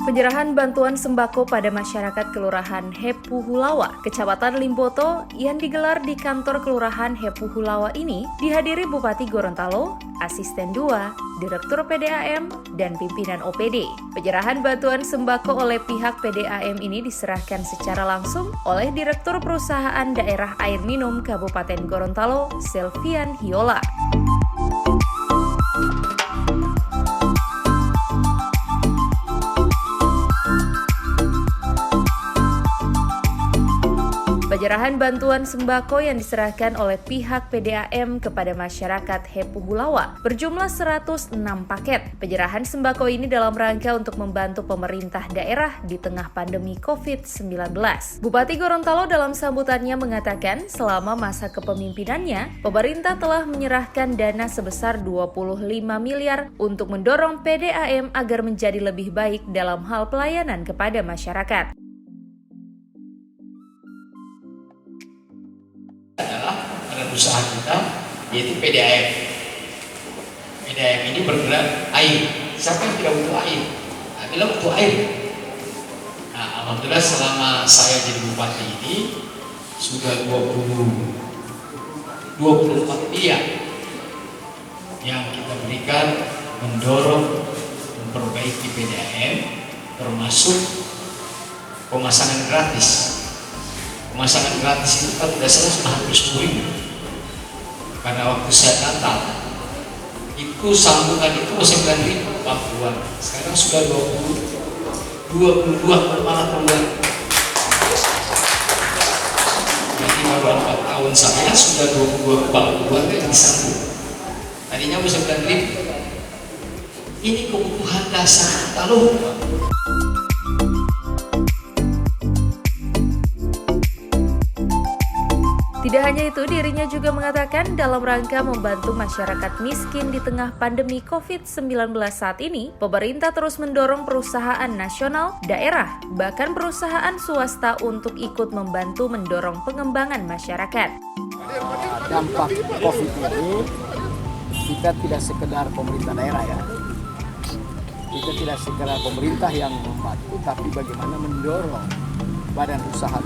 Penyerahan bantuan sembako pada masyarakat Kelurahan Hepuhulawa, Kecamatan Limboto yang digelar di kantor Kelurahan Hepuhulawa ini dihadiri Bupati Gorontalo, Asisten 2, Direktur PDAM, dan pimpinan OPD. Penyerahan bantuan sembako oleh pihak PDAM ini diserahkan secara langsung oleh Direktur Perusahaan Daerah Air Minum Kabupaten Gorontalo, Selvian Hiola. Penyerahan bantuan sembako yang diserahkan oleh pihak PDAM kepada masyarakat Hepuhulawa berjumlah 106 paket. Penyerahan sembako ini dalam rangka untuk membantu pemerintah daerah di tengah pandemi COVID-19. Bupati Gorontalo dalam sambutannya mengatakan selama masa kepemimpinannya, pemerintah telah menyerahkan dana sebesar 25 miliar untuk mendorong PDAM agar menjadi lebih baik dalam hal pelayanan kepada masyarakat. Adalah usaha kita yaitu PDAM. PDAM ini bergerak air. Siapa yang tidak butuh air? Adalah butuh air. Nah, alhamdulillah selama saya jadi bupati ini sudah 24 miliar yang kita berikan mendorong memperbaiki PDAM, termasuk pemasangan gratis. Pemasangan gratis itu kan biasanya sudah hampir 10.000. Karena waktu saya Natal itu sambungan itu 9.000 Papuan. Sekarang sudah 22 malah perbulan. Jadi baru 4 tahun saya sudah 22 Papuan yang disambung. Tadinya 9.000. Ini kebutuhan dasar kita loh. Tidak hanya itu, dirinya juga mengatakan dalam rangka membantu masyarakat miskin di tengah pandemi COVID-19 saat ini, pemerintah terus mendorong perusahaan nasional, daerah, bahkan perusahaan swasta untuk ikut membantu mendorong pengembangan masyarakat. Dampak COVID ini, kita tidak sekedar pemerintah daerah ya. Kita tidak sekedar pemerintah yang membantu, tapi bagaimana mendorong badan usaha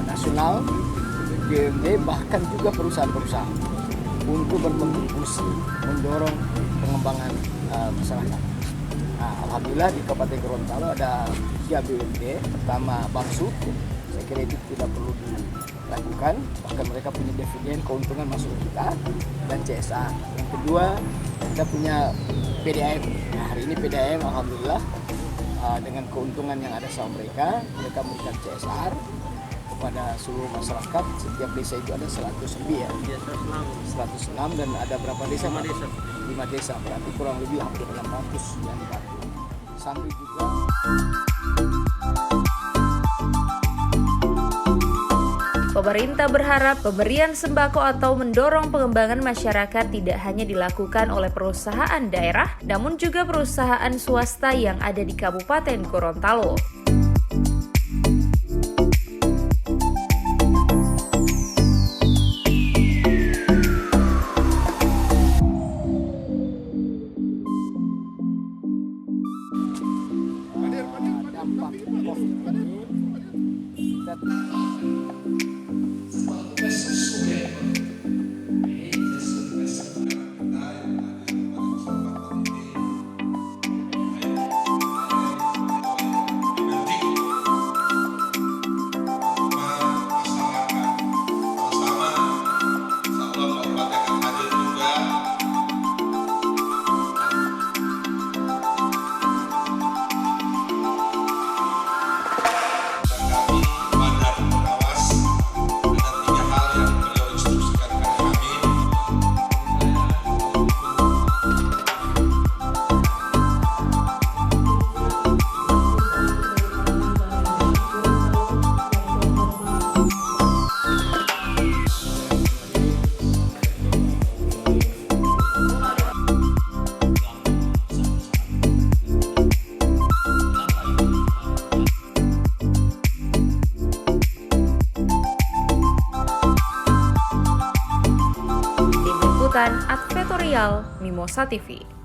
nasional, BUMD, bahkan juga perusahaan-perusahaan untuk berkontribusi mendorong pengembangan masyarakat. Nah, alhamdulillah di Kabupaten Gorontalo ada 3 BUMD. Pertama Bangsu, saya kira itu tidak perlu dilakukan, bahkan mereka punya dividen keuntungan masuk kita, dan CSR. Yang kedua kita punya PDAM. Nah, hari ini PDAM alhamdulillah dengan keuntungan yang ada sama mereka memberikan CSR kepada seluruh masyarakat. Setiap desa itu ada 100 lebih ya, 106, dan ada berapa desa? 5 desa, berarti kurang lebih hampir 600 yang dibantu. Sampai juga Pemerintah berharap pemberian sembako atau mendorong pengembangan masyarakat tidak hanya dilakukan oleh perusahaan daerah, namun juga perusahaan swasta yang ada di Kabupaten Gorontalo. dampak COVID ini, kita Advertorial Mimosa TV.